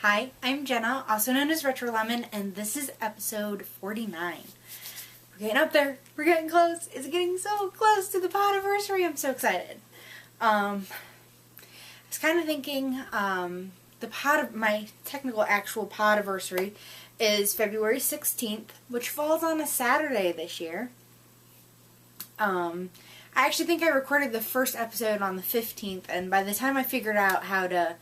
Hi, I'm Jenna, also known as RetroLemon, and this is episode 49. We're getting up there. We're getting close. It's getting so close to the podiversary. I'm so excited. I was kind of thinking my technical actual podiversary is February 16th, which falls on a Saturday this year. I actually think I recorded the first episode on the 15th, and by the time I figured out how to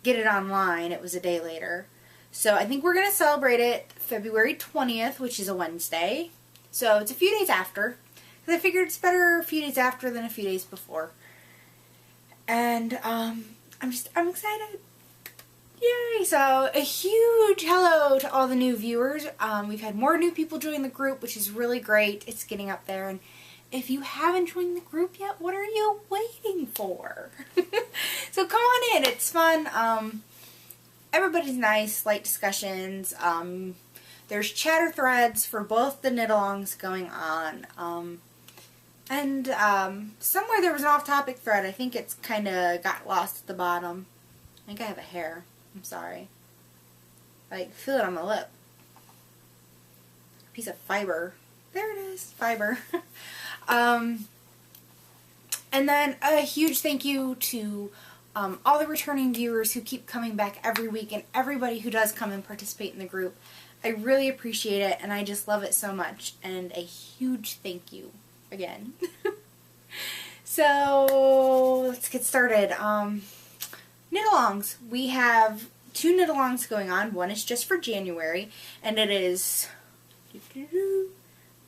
get it online, it was a day later. So I think we're going to celebrate it February 20th, which is a Wednesday. So it's a few days after, because I figured it's better a few days after than a few days before. And I'm excited. Yay! So a huge hello to all the new viewers. We've had more new people join the group, which is really great. It's getting up there, and if you haven't joined the group yet, what are you waiting for? So come on in, it's fun. Everybody's nice, light discussions. There's chatter threads for both the knit-alongs going on. And somewhere there was an off-topic thread. I think it's kind of got lost at the bottom. I think I have a hair. I'm sorry. I feel it on my lip. A piece of fiber. There it is. Fiber. And then a huge thank you to all the returning viewers who keep coming back every week, and everybody who does come and participate in the group. I really appreciate it, and I just love it so much. And a huge thank you again. So let's get started. Knit-alongs. We have 2 knit-alongs going on. One is just for January, and it is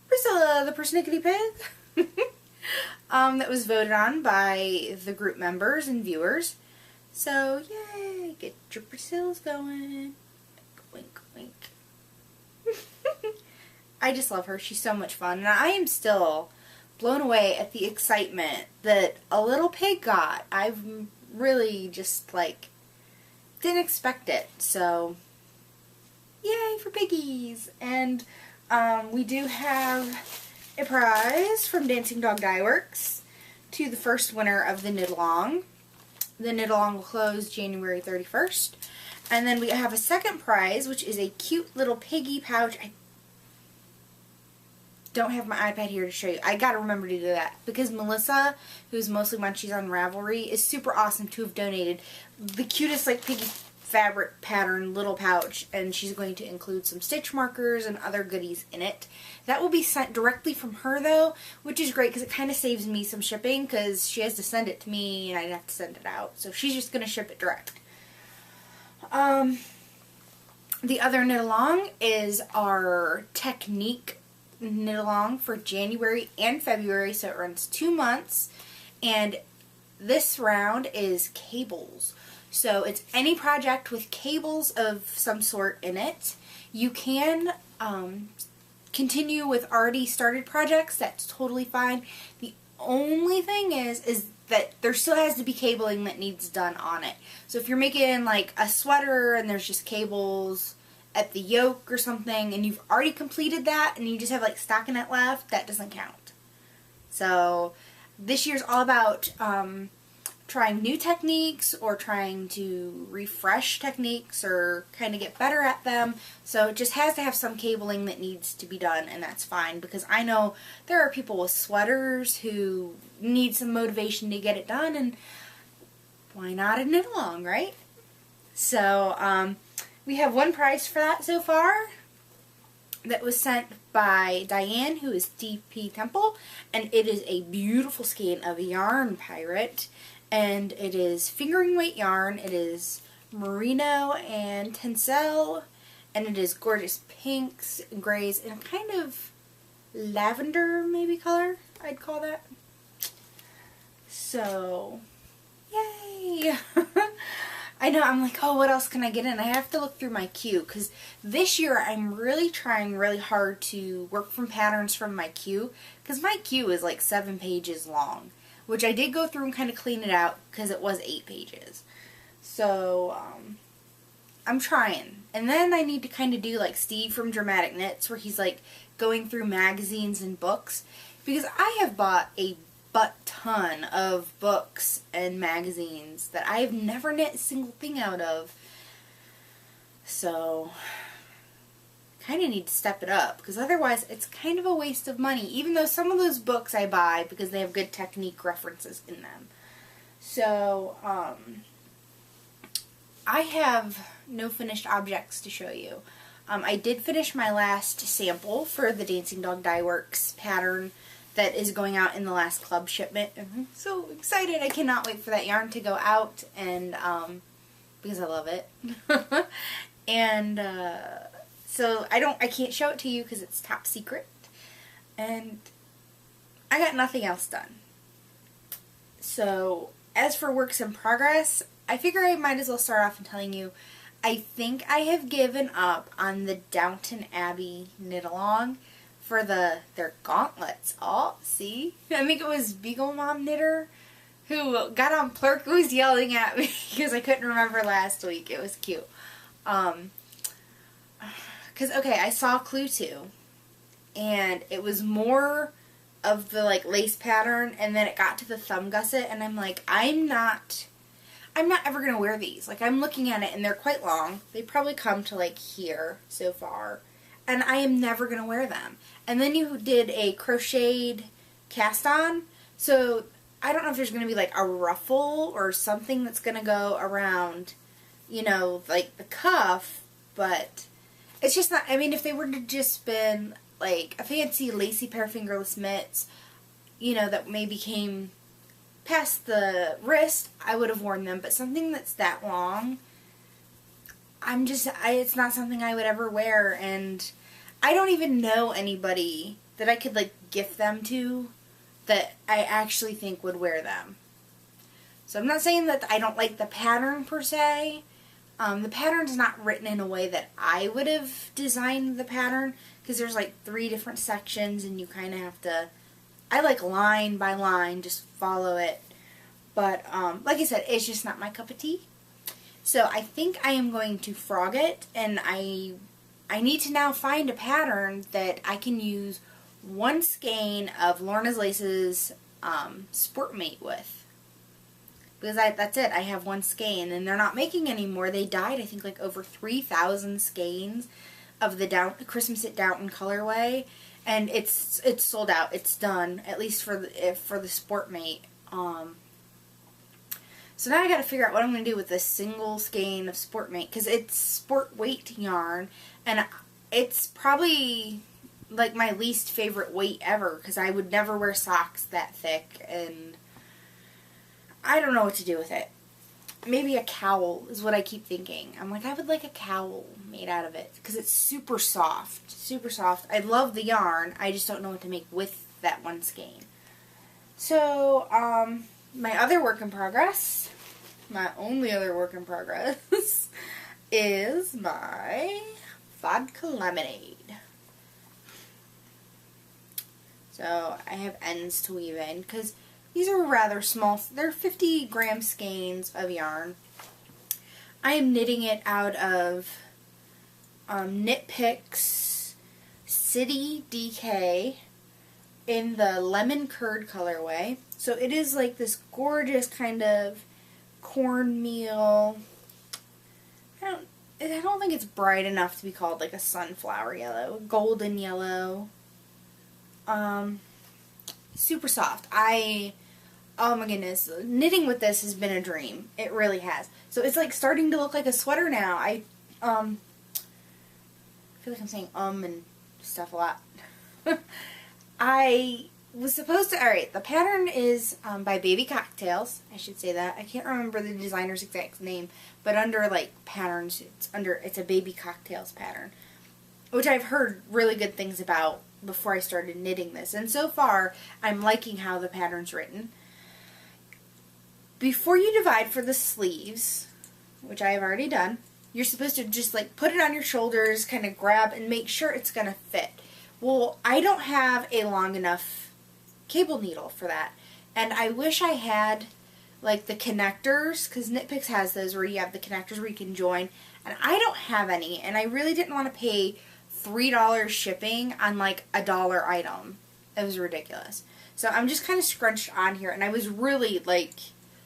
Priscilla the Persnickety Pig. That was voted on by the group members and viewers. So, yay! Get your Priscillas going. Wink, wink. I just love her. She's so much fun. And I am still blown away at the excitement that a little pig got. I've really just, didn't expect it. So, yay for piggies! And we do have a prize from Dancing Dog Dye Works to the first winner of the knit-along. The knit-along will close January 31st. And then we have a second prize, which is a cute little piggy pouch. I don't have my iPad here to show you. I gotta remember to do that, because Melissa, who's mostly Munchies on Ravelry, is super awesome to have donated the cutest piggy fabric pattern little pouch, and she's going to include some stitch markers and other goodies in it. That will be sent directly from her though, which is great because it kind of saves me some shipping, because she has to send it to me and I'd have to send it out. So she's just going to ship it direct. The other knit-along is our Technique knit-along for January and February, so it runs 2 months, and this round is cables. So it's any project with cables of some sort in it. You can continue with already started projects. That's totally fine. The only thing is that there still has to be cabling that needs done on it. So if you're making a sweater and there's just cables at the yoke or something, and you've already completed that and you just have stockinette left, that doesn't count. So this year's all about trying new techniques, or trying to refresh techniques, or kind of get better at them. So it just has to have some cabling that needs to be done, and that's fine, because I know there are people with sweaters who need some motivation to get it done, and why not a knit-along, right? So we have one prize for that so far that was sent by Diane, who is DP Temple, and it is a beautiful skein of Yarn Pirate. And it is fingering weight yarn. It is merino and tencel, and it is gorgeous pinks and grays and a kind of lavender maybe color, I'd call that. So, yay! I know, I'm oh, what else can I get in? I have to look through my queue, because this year I'm really trying really hard to work from patterns from my queue, because my queue is 7 pages long. Which I did go through and kind of clean it out, because it was 8 pages. So, I'm trying. And then I need to kind of do Steve from Dramatic Knits, where he's going through magazines and books. Because I have bought a butt-ton of books and magazines that I have never knit a single thing out of. So, kind of need to step it up, because otherwise it's kind of a waste of money, even though some of those books I buy because they have good technique references in them. So, I have no finished objects to show you. I did finish my last sample for the Dancing Dog Dye Works pattern that is going out in the last club shipment. I'm so excited. I cannot wait for that yarn to go out, and because I love it. And so I can't show it to you because it's top secret. And I got nothing else done. So as for works in progress, I figure I might as well start off in telling you I think I have given up on the Downton Abbey knit-along for their gauntlets. Oh, see? I think it was Beagle Mom Knitter who got on Plurk, who was yelling at me because I couldn't remember last week. It was cute. Because, okay, I saw Clue 2, and it was more of the, like, lace pattern, and then it got to the thumb gusset, and I'm like, I'm not ever going to wear these. Like, I'm looking at it, and they're quite long. They probably come to, like, here so far, and I am never going to wear them. And then you did a crocheted cast-on, so I don't know if there's going to be, like, a ruffle or something that's going to go around, you know, like, the cuff, but it's just not, I mean, if they were to just been, like, a fancy lacy pair of fingerless mitts, you know, that maybe came past the wrist, I would have worn them, but something that's that long, it's not something I would ever wear, and I don't even know anybody that I could, like, gift them to that I actually think would wear them. So I'm not saying that I don't like the pattern per se. The pattern's not written in a way that I would have designed the pattern, because there's like 3 different sections and you kind of have to, I like line by line, just follow it. But like I said, it's just not my cup of tea. So I think I am going to frog it, and I need to now find a pattern that I can use one skein of Lorna's Lace's Sport Mate with. Because that's it. I have one skein, and they're not making any more. They dyed, I think, like over 3,000 skeins of the Christmas at Downton colorway, and it's sold out. It's done, at least for the Sport Mate. So now I got to figure out what I'm going to do with this single skein of Sport Mate, because it's sport weight yarn, and it's probably like my least favorite weight ever, because I would never wear socks that thick, and I don't know what to do with it. Maybe a cowl is what I keep thinking. I'm like, I would like a cowl made out of it, because it's super soft. Super soft. I love the yarn. I just don't know what to make with that one skein. So, my other work in progress, my only other work in progress, is my vodka lemonade. So, I have ends to weave in, because these are rather small. They're 50-gram skeins of yarn. I am knitting it out of Knit Picks City DK in the lemon curd colorway. So it is like this gorgeous kind of cornmeal. I don't think it's bright enough to be called like a sunflower yellow, golden yellow. Super soft. Oh my goodness, knitting with this has been a dream. It really has. So it's like starting to look like a sweater now. I feel like I'm saying and stuff a lot. I was supposed to, alright, the pattern is by Baby Cocktails. I should say that. I can't remember the designer's exact name, but under like patterns, it's a Baby Cocktails pattern, which I've heard really good things about before I started knitting this. And so far, I'm liking how the pattern's written. Before you divide for the sleeves, which I have already done, you're supposed to just like put it on your shoulders, kind of grab and make sure it's going to fit. Well, I don't have a long enough cable needle for that. And I wish I had like the connectors, because Knit Picks has those where you have the connectors where you can join. And I don't have any, and I really didn't want to pay $3 shipping on like a $1 item. It was ridiculous. So I'm just kind of scrunched on here, and I was really like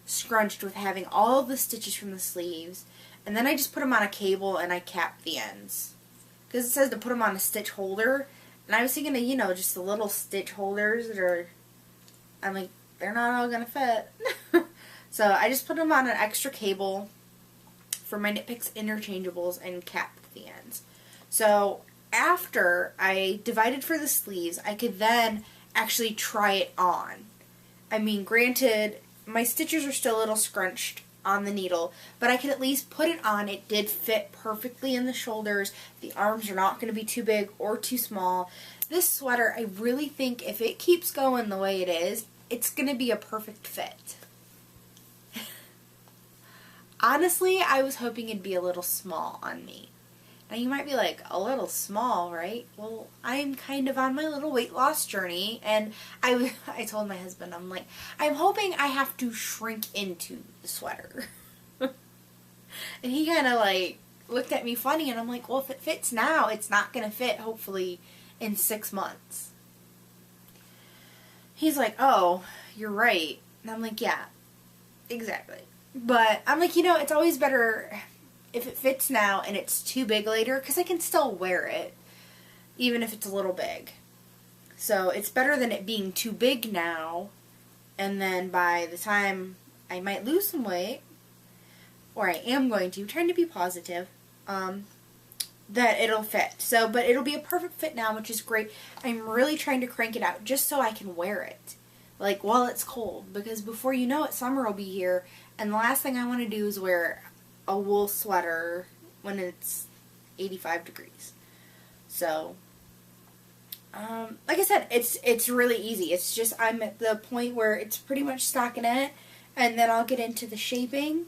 scrunched with having all the stitches from the sleeves And then I just put them on a cable and I cap the ends. Because it says to put them on a stitch holder. And I was thinking of, you know, just the little stitch holders that are, I'm like, they're not all going to fit. So I just put them on an extra cable for my Knit Picks interchangeables and capped the ends. So after I divided for the sleeves, I could then actually try it on. I mean, granted, my stitches are still a little scrunched on the needle, but I could at least put it on. It did fit perfectly in the shoulders. The arms are not going to be too big or too small. This sweater, I really think if it keeps going the way it is, it's going to be a perfect fit. Honestly, I was hoping it'd be a little small on me. Now you might be like, a little small, right? Well, I'm kind of on my little weight loss journey, and I told my husband, I'm like, I'm hoping I have to shrink into the sweater. And he kind of like looked at me funny, and I'm like, well, if it fits now, it's not going to fit, hopefully, in 6 months. He's like, oh, you're right. And I'm like, yeah, exactly. But I'm like, you know, it's always better if it fits now and it's too big later, because I can still wear it, even if it's a little big. So it's better than it being too big now, and then by the time I might lose some weight, or I am going to, trying to be positive, that it'll fit. So, but it'll be a perfect fit now, which is great. I'm really trying to crank it out just so I can wear it, like, while it's cold, because before you know it, summer will be here, and the last thing I want to do is wear a wool sweater when it's 85 degrees. So, like I said, it's really easy. It's just I'm at the point where it's pretty much stockinette, and then I'll get into the shaping.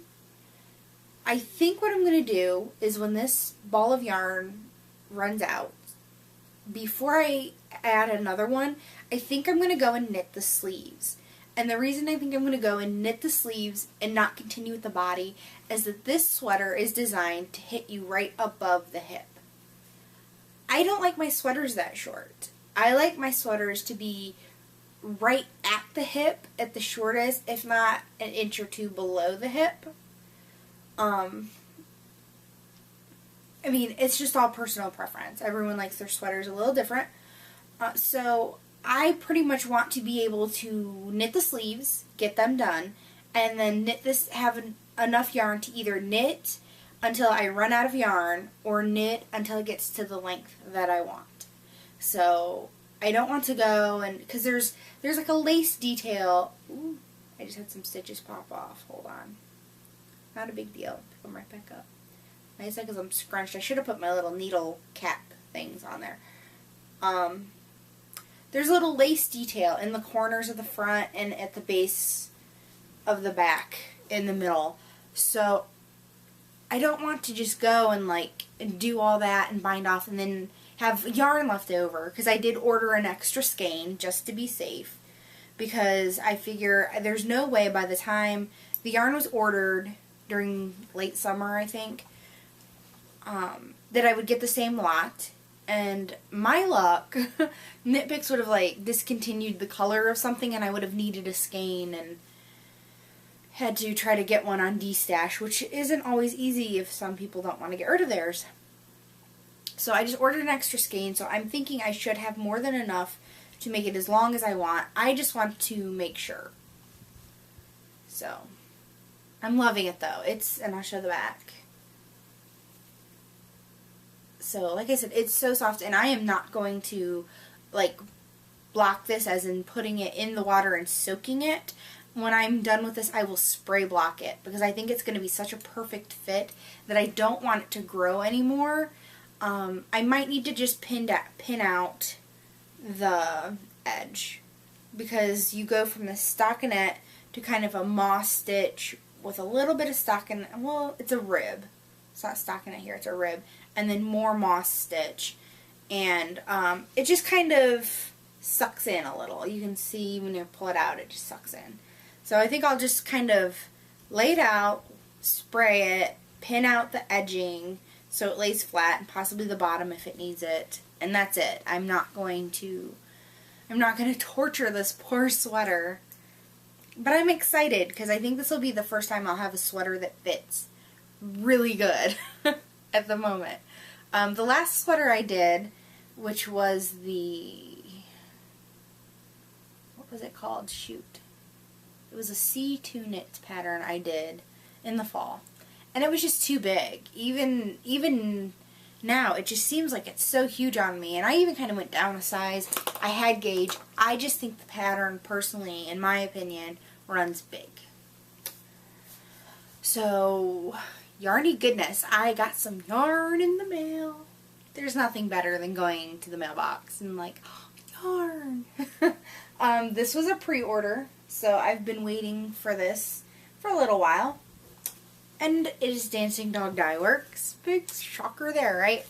I think what I'm going to do is when this ball of yarn runs out, before I add another one, I think I'm going to go and knit the sleeves. And the reason I think I'm going to go and knit the sleeves and not continue with the body is that this sweater is designed to hit you right above the hip. I don't like my sweaters that short. I like my sweaters to be right at the hip at the shortest, if not an inch or two below the hip. I mean, it's just all personal preference. Everyone likes their sweaters a little different. So I pretty much want to be able to knit the sleeves, get them done, and then knit this, have enough yarn to either knit until I run out of yarn or knit until it gets to the length that I want. So I don't want to go and, because there's like a lace detail. Ooh, I just had some stitches pop off. Hold on. Not a big deal. Pick them right back up. Like I said, because I'm scrunched. I should have put my little needle cap things on there. There's a little lace detail in the corners of the front and at the base of the back in the middle. So I don't want to just go and do all that and bind off and then have yarn left over, because I did order an extra skein just to be safe, because I figure there's no way by the time the yarn was ordered during late summer, I think, that I would get the same lot. And my luck, Knit Picks would have discontinued the color of something, and I would have needed a skein and had to try to get one on D-Stash, which isn't always easy if some people don't want to get rid of theirs. So I just ordered an extra skein, so I'm thinking I should have more than enough to make it as long as I want. I just want to make sure. So I'm loving it though. And I'll show the back. So like I said, it's so soft, and I am not going to block this as in putting it in the water and soaking it. When I'm done with this, I will spray block it, because I think it's going to be such a perfect fit that I don't want it to grow anymore. I might need to just pin out the edge, because you go from the stockinette to kind of a moss stitch with a little bit of stockinette. Well, it's a rib. It's not stockinette here, it's a rib. And then more moss stitch. And it just kind of sucks in a little. You can see when you pull it out, it just sucks in. So I think I'll just kind of lay it out, spray it, pin out the edging so it lays flat, and possibly the bottom if it needs it. And that's it. I'm not going to torture this poor sweater. But I'm excited, because I think this will be the first time I'll have a sweater that fits really good at the moment. The last sweater I did, which was what was it called? Shoot. It was a C2 knit pattern I did in the fall. And it was just too big. Even now, it just seems like it's so huge on me. And I even kind of went down a size. I had gauge. I just think the pattern, personally, in my opinion, runs big. So, Yarny goodness, I got some yarn in the mail. There's nothing better than going to the mailbox and like, oh, yarn. This was a pre-order, so I've been waiting for this for a little while. And it is Dancing Dog Dye Works. Big shocker there, right?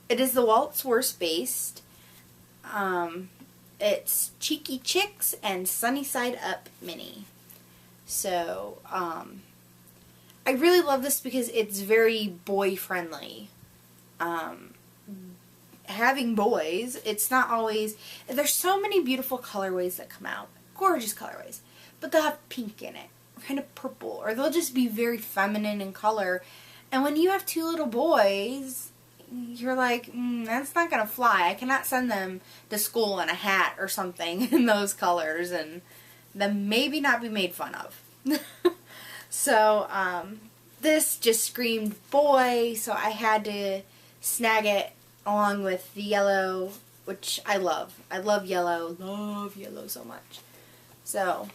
It is the Waltz Worst based. It's Cheeky Chicks and Sunny Side Up Mini. So, I really love this because it's very boy-friendly. Having boys, it's not always... There's so many beautiful colorways that come out. Gorgeous colorways. But they'll have pink in it. Or kind of purple. Or they'll just be very feminine in color. And when you have two little boys, you're like, that's not going to fly. I cannot send them to school in a hat or something in those colors. And then maybe not be made fun of. So, this just screamed boy, so I had to snag it along with the yellow, which I love. I love yellow. Love yellow so much. So,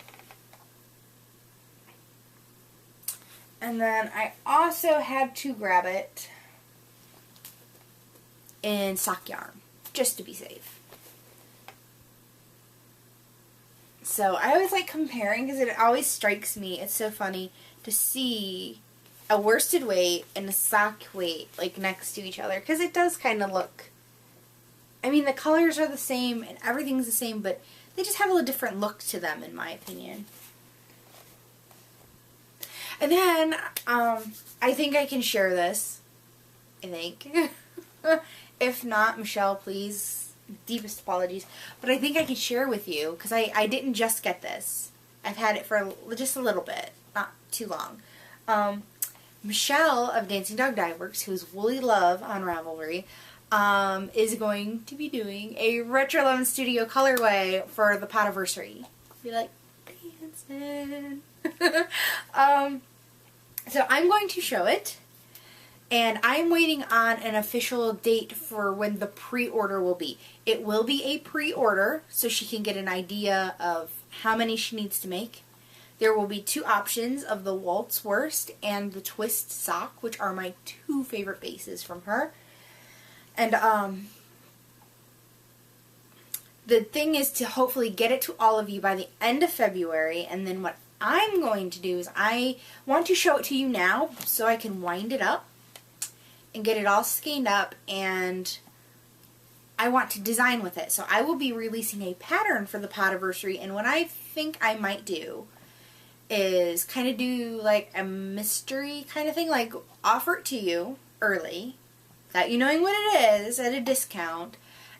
and then I also had to grab it in sock yarn, just to be safe. So, I always like comparing because it always strikes me, it's so funny to see a worsted weight and a sock weight like next to each other, because it does kind of look, I mean the colors are the same and everything's the same, but they just have a little different look to them in my opinion. And then I think I can share this, I think. If not, Michelle, please, deepest apologies, but I think I can share with you because I didn't just get this. I've had it for just a little bit, not too long. Michelle of Dancing Dog Dye Works, who's Woolly Love on Ravelry, is going to be doing a RetroLemonStudio colorway for the Potiversary. Be like, dancing. So I'm going to show it, and I'm waiting on an official date for when the pre-order will be. It will be a pre-order, so she can get an idea of how many she needs to make. There will be two options of the Waltz Worst and the Twist Sock, which are my two favorite bases from her. And the thing is to hopefully get it to all of you by the end of February, and then what I'm going to do is I want to show it to you now so I can wind it up and get it all skeined up, and I want to design with it. So I will be releasing a pattern for the Potiversary, and what I think I might do is kind of do like a mystery kind of thing, like offer it to you early, that you knowing what it is at a discount,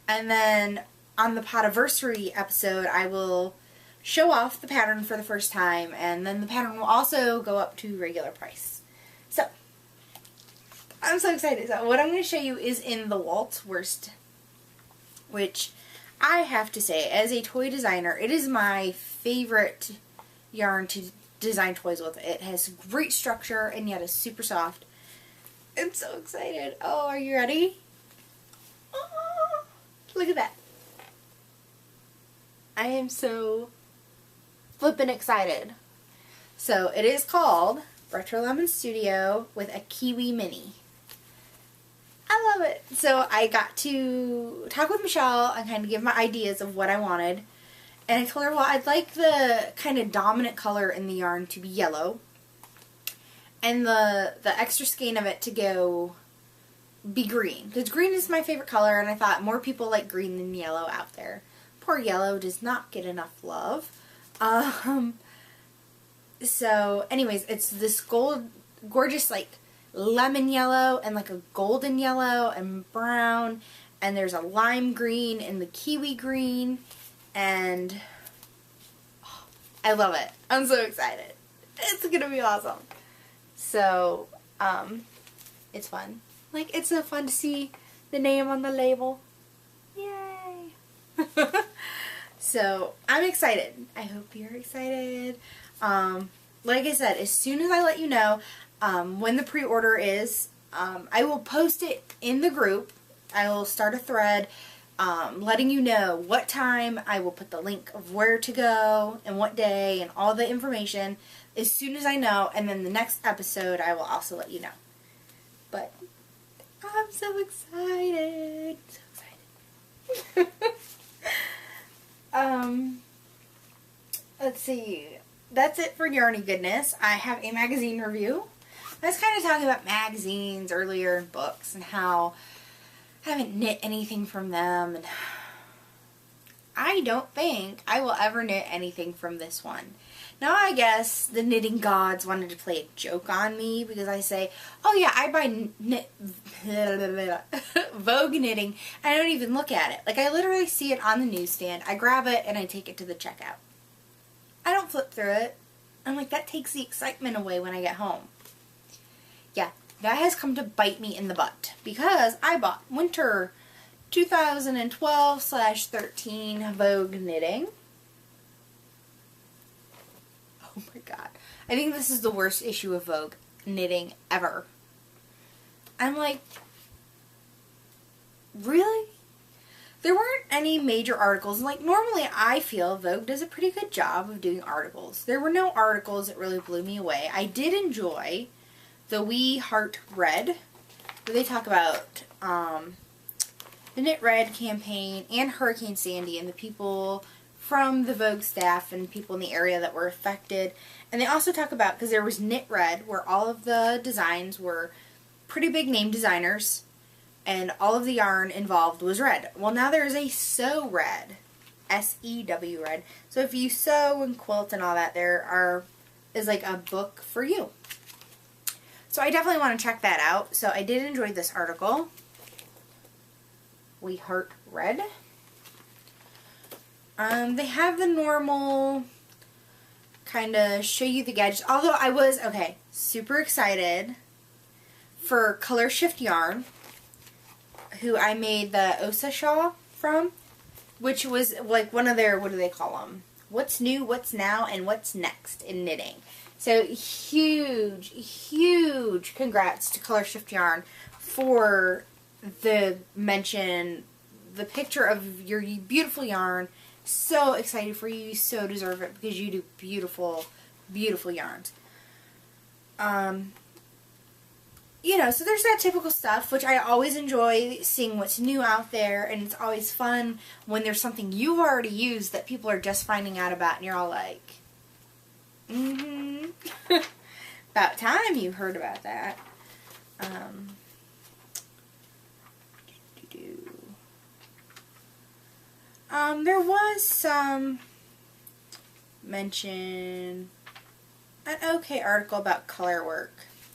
and then on the Potiversary episode I will show off the pattern for the first time, and then the pattern will also go up to regular price. So, I'm so excited. So what I'm going to show you is in the Waltz Worst, which I have to say, as a toy designer, it is my favorite yarn to design toys with. It has great structure and yet is super soft. I'm so excited. Oh, are you ready? Oh, look at that. I am so flippin' excited. So it is called RetroLemonStudio with a Kiwi Mini. I love it. So I got to talk with Michelle and kind of give my ideas of what I wanted. And I told her, well, I'd like the kind of dominant color in the yarn to be yellow. And the extra skein of it to be green. Because green is my favorite color, and I thought more people like green than yellow out there. Poor yellow does not get enough love. So, anyways, it's this gorgeous, like, lemon yellow and, like, a golden yellow and brown. And there's a lime green and the kiwi green. And I love it. I'm so excited. It's going to be awesome. So, It's fun. Like, it's so fun to see the name on the label. Yay! So, I'm excited. I hope you're excited. Like I said, as soon as I let you know when the pre-order is, I will post it in the group. I will start a thread letting you know what time. I will put the link of where to go and what day and all the information as soon as I know. And then the next episode, I will also let you know. But I'm so excited. So excited. Let's see. That's it for Yarny goodness. I have a magazine review. I was kind of talking about magazines earlier and books and how I haven't knit anything from them. And I don't think I will ever knit anything from this one. Now I guess the knitting gods wanted to play a joke on me because I say, oh yeah, I buy Vogue knitting and I don't even look at it. Like I literally see it on the newsstand, I grab it and I take it to the checkout. I don't flip through it. I'm like, that takes the excitement away when I get home. Yeah, that has come to bite me in the butt because I bought winter 2012/13 Vogue knitting. Oh my god. I think this is the worst issue of Vogue knitting ever. I'm like, really? There weren't any major articles. Like, normally I feel Vogue does a pretty good job of doing articles. There were no articles that really blew me away. I did enjoy the We Heart Red, where they talk about the Knit Red campaign and Hurricane Sandy and the people from the Vogue staff and people in the area that were affected. And they also talk about, because there was Knit Red, where all of the designs were pretty big name designers, and all of the yarn involved was red. Well, now there is a Sew Red, S-E-W Red. So if you sew and quilt and all that, is like a book for you. So I definitely want to check that out. So I did enjoy this article. We Heart Red. They have the normal kind of show you the gadgets. Although I was, okay, super excited for Color Shift Yarn, who I made the Osa shawl from, which was like one of their, what do they call them? What's new, what's now, and what's next in knitting. So huge, huge congrats to Color Shift Yarn for the mention, the picture of your beautiful yarn. So excited for you. You so deserve it because you do beautiful, beautiful yarns. You know, so there's that typical stuff, which I always enjoy seeing what's new out there, and it's always fun when there's something you've already used that people are just finding out about, and you're all like, about time you heard about that. There was some mention, an okay article about color work.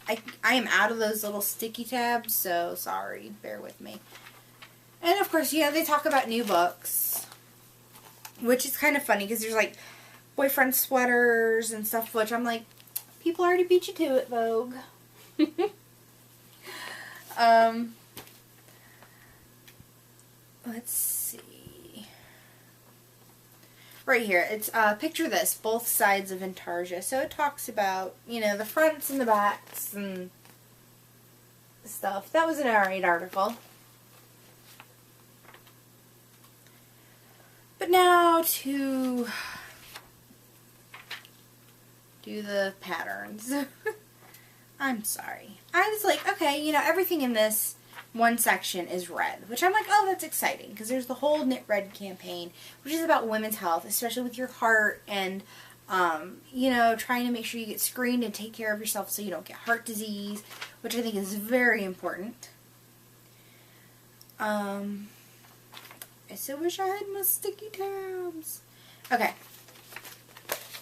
I am out of those little sticky tabs, so sorry, bear with me. And of course, yeah, they talk about new books, which is kind of funny because there's like boyfriend sweaters and stuff, which I'm like, people already beat you to it, Vogue. Let's see. Right here, it's picture this, both sides of Intarsia. So it talks about, you know, the fronts and the backs and stuff. That was an alright article. But now to do the patterns. I'm sorry. I was like, okay, you know, everything in this one section is red, which I'm like, oh, that's exciting, because there's the whole Knit Red campaign, which is about women's health, especially with your heart, and you know, trying to make sure you get screened and take care of yourself so you don't get heart disease, which I think is very important. I so wish I had my sticky tabs. Okay,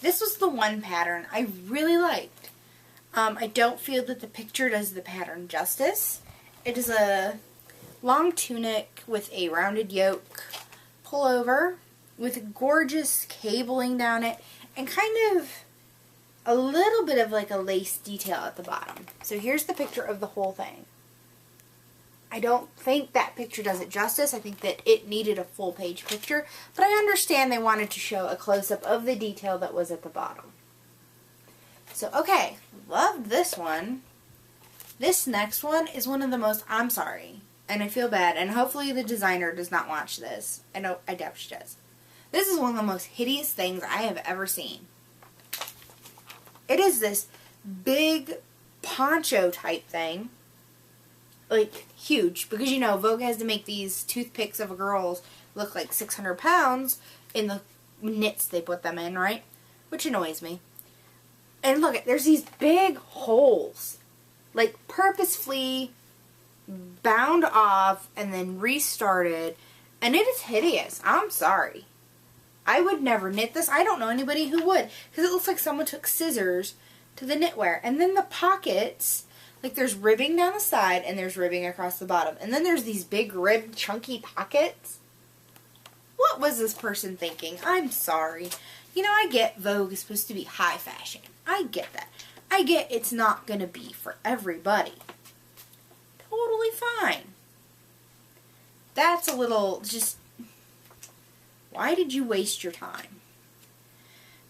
this was the one pattern I really liked. I don't feel that the picture does the pattern justice. It is a long tunic with a rounded yoke pullover with gorgeous cabling down it and kind of a little bit of like a lace detail at the bottom. So here's the picture of the whole thing. I don't think that picture does it justice. I think that it needed a full page picture, but I understand they wanted to show a close-up of the detail that was at the bottom. So, okay, love this one. This next one is one of the most, I'm sorry, and I feel bad, and hopefully the designer does not watch this. I doubt she does. This is one of the most hideous things I have ever seen. It is this big poncho type thing. Like, huge. Because, you know, Vogue has to make these toothpicks of a girl's look like 600 pounds in the knits they put them in, right? Which annoys me. And look, there's these big holes. Like, purposefully bound off and then restarted. And it is hideous. I'm sorry. I would never knit this. I don't know anybody who would. Because it looks like someone took scissors to the knitwear. And then the pockets, like there's ribbing down the side and there's ribbing across the bottom. And then there's these big ribbed chunky pockets. What was this person thinking? I'm sorry. You know, I get Vogue is supposed to be high fashion. I get that. I get it's not going to be for everybody. Totally fine. That's a little just... Why did you waste your time?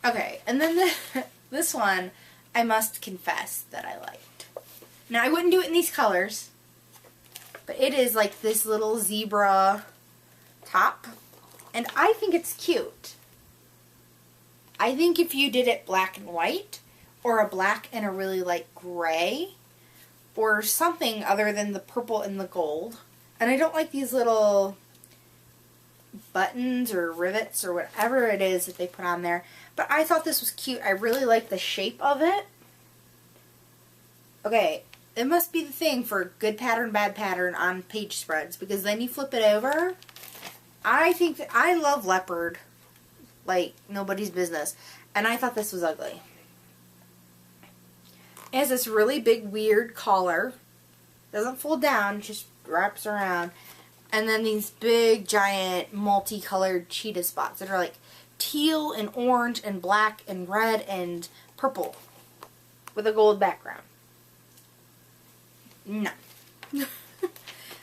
Okay, and then this one, I must confess that I liked. Now, I wouldn't do it in these colors, but it is like this little zebra top, and I think it's cute. I think if you did it black and white, or a black and a really light gray, or something other than the purple and the gold, and I don't like these little buttons or rivets or whatever it is that they put on there, but I thought this was cute. I really like the shape of it. Okay, it must be the thing for good pattern, bad pattern on page spreads, because then you flip it over. I think that I love leopard like nobody's business, and I thought this was ugly. It has this really big weird collar. Doesn't fold down, just wraps around. And then these big, giant, multicolored cheetah spots that are like teal and orange and black and red and purple with a gold background. No.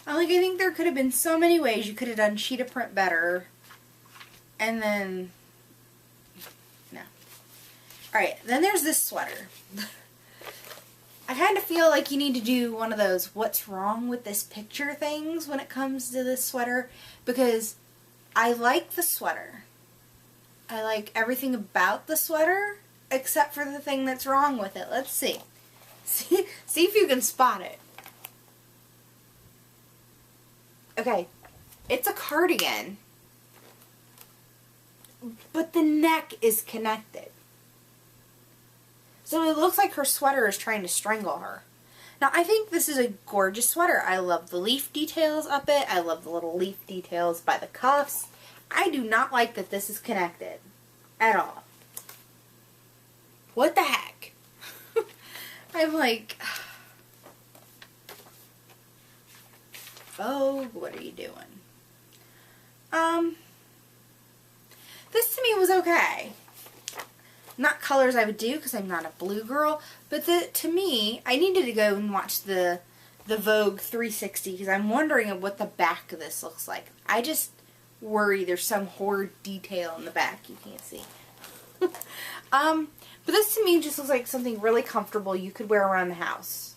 I think there could have been so many ways you could have done cheetah print better. And then, no. Alright, then there's this sweater. I kind of feel like you need to do one of those what's wrong with this picture things when it comes to this sweater, because I like the sweater. I like everything about the sweater except for the thing that's wrong with it. Let's see. See if you can spot it. Okay, it's a cardigan, but the neck is connected. So it looks like her sweater is trying to strangle her. Now, I think this is a gorgeous sweater. I love the leaf details up it. I love the little leaf details by the cuffs. I do not like that this is connected at all. What the heck? I'm like, oh, what are you doing? This to me was okay. Not colors I would do because I'm not a blue girl, but to me, I needed to go and watch the Vogue 360 because I'm wondering what the back of this looks like. I just worry there's some horrid detail in the back you can't see. But this to me just looks like something really comfortable you could wear around the house.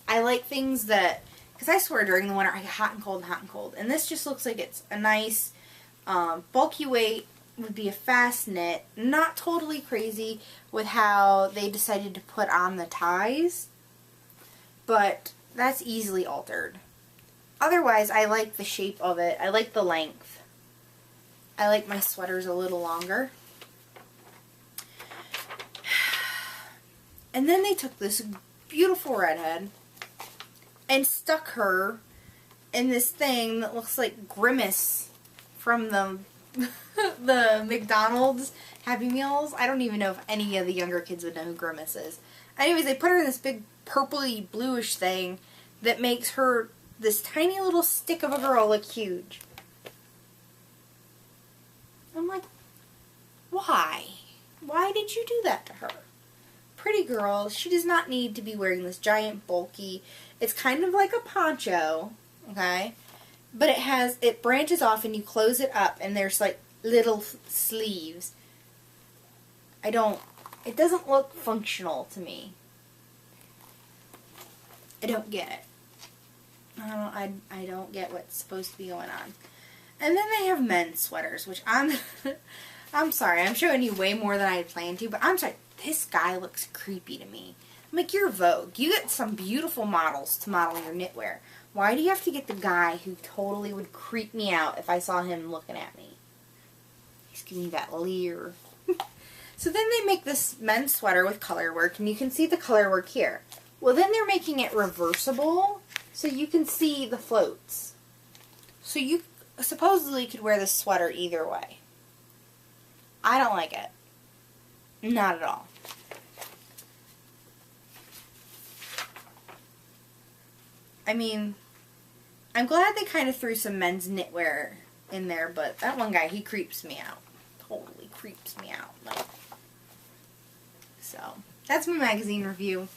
I like things that, because I swear during the winter I get hot and cold and hot and cold, and this just looks like it's a nice bulky weight. Would be a fast knit, not totally crazy with how they decided to put on the ties, but that's easily altered. Otherwise, I like the shape of it. I like the length. I like my sweaters a little longer. And then they took this beautiful redhead and stuck her in this thing that looks like Grimace from the McDonald's Happy Meals. I don't even know if any of the younger kids would know who Grimace is. Anyways, they put her in this big purpley bluish thing that makes her this tiny little stick of a girl look huge. I'm like, why? Why did you do that to her? pretty girl. She does not need to be wearing this giant bulky, it's kind of like a poncho, okay? But it branches off and you close it up and there's like little sleeves. It doesn't look functional to me. I don't get it. I don't get what's supposed to be going on. And then they have men's sweaters, which I'm sorry, I'm showing you way more than I had planned to, but I'm sorry, this guy looks creepy to me. I'm like, you're Vogue. You get some beautiful models to model your knitwear. Why do you have to get the guy who totally would creep me out if I saw him looking at me? He's giving me that leer. So then they make this men's sweater with color work, and you can see the color work here. Well, then they're making it reversible, so you can see the floats. So you supposedly could wear this sweater either way. I don't like it. Not at all. I mean, I'm glad they kind of threw some men's knitwear in there, but that one guy, he creeps me out. Totally creeps me out. Like, so, that's my magazine review.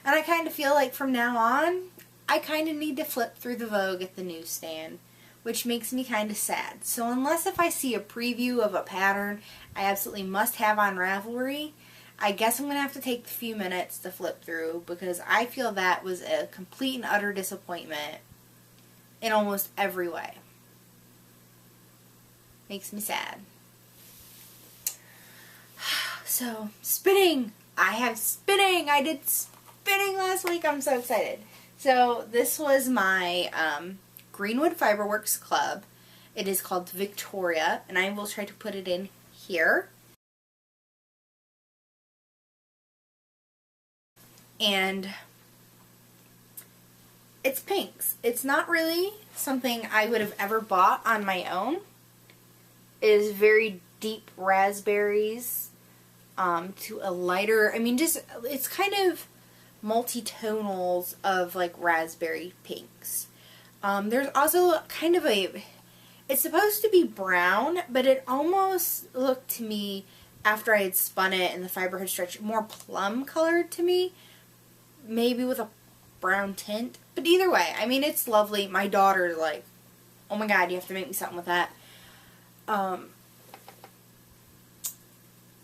And I kind of feel like from now on, I kind of need to flip through the Vogue at the newsstand, which makes me kind of sad. So unless if I see a preview of a pattern I absolutely must have on Ravelry, I guess I'm going to have to take a few minutes to flip through, because I feel that was a complete and utter disappointment in almost every way. Makes me sad. So, spinning! I did spinning last week. I'm so excited. So, this was my Greenwood Fiberworks Club. It is called Victoria, and I will try to put it in here. And it's pinks. It's not really something I would have ever bought on my own. It is very deep raspberries to a lighter, I mean, just, it's kind of multi-tonals of like raspberry pinks. There's also kind of it's supposed to be brown, but it almost looked to me, after I had spun it and the fiber had stretched, more plum colored to me. Maybe with a brown tint. But either way, I mean, it's lovely. My daughter's like, oh my god, you have to make me something with that.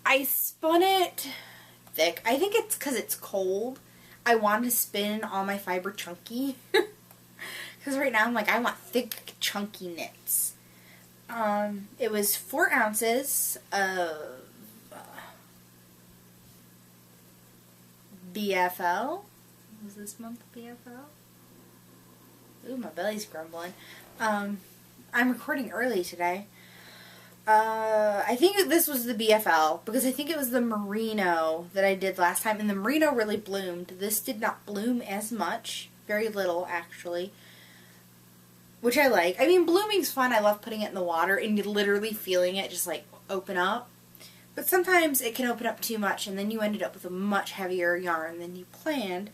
I spun it thick. I think it's because it's cold. I want to spin all my fiber chunky. Because right now I'm like, I want thick, chunky knits. It was 4 ounces of BFL. Was this month BFL? Ooh, my belly's grumbling. I'm recording early today. I think this was the BFL, because I think it was the merino that I did last time, and the merino really bloomed. This did not bloom as much. Very little, actually. Which I like. I mean, blooming's fun. I love putting it in the water and literally feeling it just, like, open up. But sometimes it can open up too much, and then you ended up with a much heavier yarn than you planned.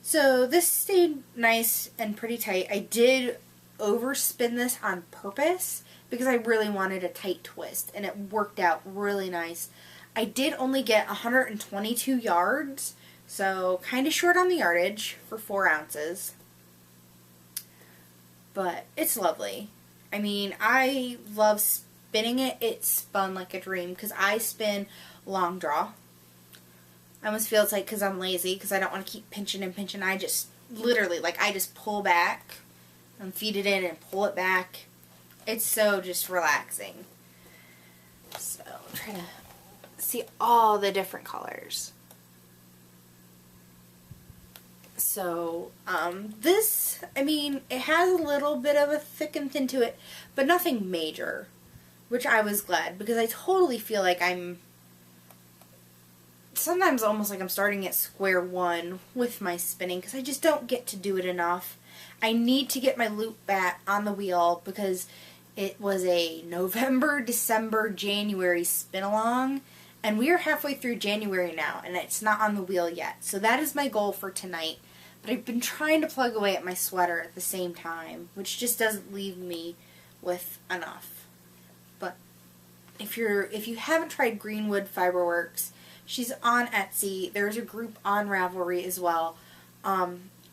So this stayed nice and pretty tight. I did overspin this on purpose because I really wanted a tight twist, and it worked out really nice. I did only get 122 yards, so kind of short on the yardage for 4 ounces. But it's lovely. I mean, I love spinning it. It spun like a dream, because I spin long draw. I almost feel it's like because I'm lazy, because I don't want to keep pinching and pinching. I just literally, like, I just pull back and feed it in and pull it back. It's so just relaxing. So, I'm trying to see all the different colors. So, this, I mean, it has a little bit of a thick and thin to it, but nothing major, which I was glad, because I totally feel like I'm, sometimes almost like I'm starting at square one with my spinning, because I just don't get to do it enough. I need to get my loop back on the wheel, because it was a November, December, January spin-along, and we are halfway through January now, and it's not on the wheel yet. So that is my goal for tonight. But I've been trying to plug away at my sweater at the same time, which just doesn't leave me with enough. But if you haven't tried Greenwood Fiberworks, She's on Etsy. There's a group on Ravelry as well.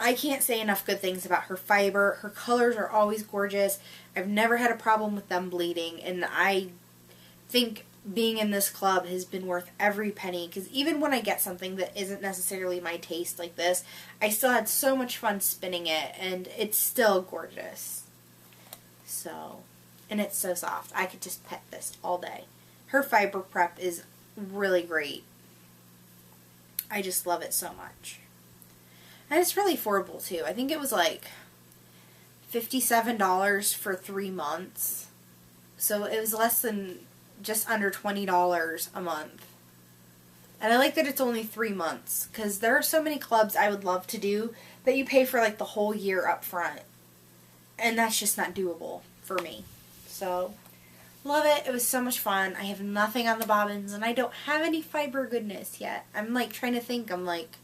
I can't say enough good things about her fiber. Her colors are always gorgeous. I've never had a problem with them bleeding, and I think being in this club has been worth every penny, because even when I get something that isn't necessarily my taste like this, I still had so much fun spinning it, and it's still gorgeous. So, and it's so soft. I could just pet this all day. Her fiber prep is really great. I just love it so much. And it's really affordable too. I think it was like $57 for 3 months. So it was less than, just under $20 a month. And I like that it's only 3 months, because there are so many clubs I would love to do that you pay for like the whole year up front. And that's just not doable for me. So, love it. It was so much fun. I have nothing on the bobbins, and I don't have any fiber goodness yet. I'm like trying to think. I'm like,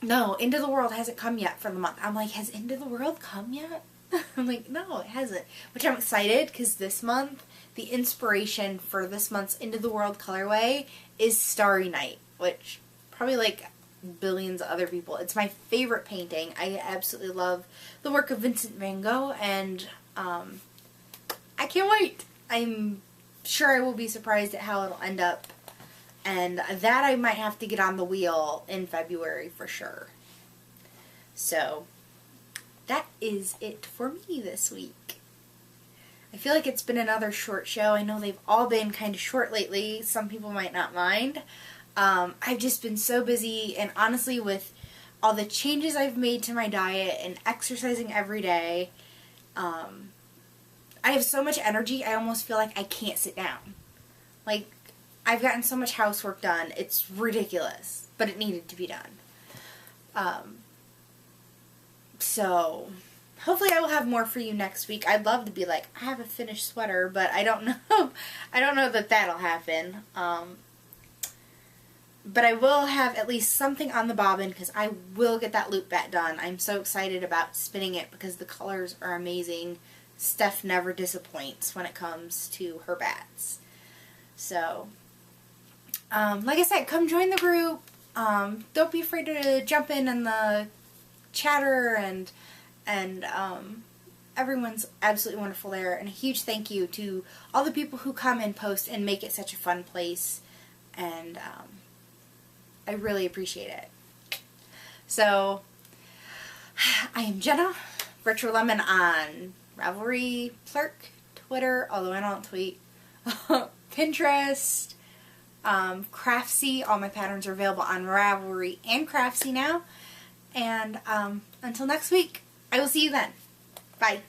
no, Into the World hasn't come yet for the month. I'm like, has Into the World come yet? I'm like, no, it hasn't. Which I'm excited, because this month, the inspiration for this month's Into the World colorway is Starry Night, which probably like billions of other people. It's my favorite painting. I absolutely love the work of Vincent van Gogh, and I can't wait. I'm sure I will be surprised at how it'll end up. And that I might have to get on the wheel in February for sure. So, that is it for me this week. I feel like it's been another short show. I know they've all been kind of short lately. Some people might not mind. I've just been so busy, and honestly, with all the changes I've made to my diet and exercising every day, I have so much energy, I almost feel like I can't sit down. Like, I've gotten so much housework done, it's ridiculous, but it needed to be done. So, hopefully I will have more for you next week. I'd love to be like, I have a finished sweater, but I don't know. I don't know that that'll happen. But I will have at least something on the bobbin, because I will get that loop bat done. I'm so excited about spinning it because the colors are amazing. Steph never disappoints when it comes to her bats. So, like I said, come join the group. Don't be afraid to jump in the chatter, and everyone's absolutely wonderful there. And a huge thank you to all the people who come and post and make it such a fun place. And I really appreciate it. So, I am Jenna, RetroLemon on Ravelry, Plurk, Twitter, although I don't tweet, Pinterest, Craftsy. All my patterns are available on Ravelry and Craftsy now. And until next week, I will see you then. Bye.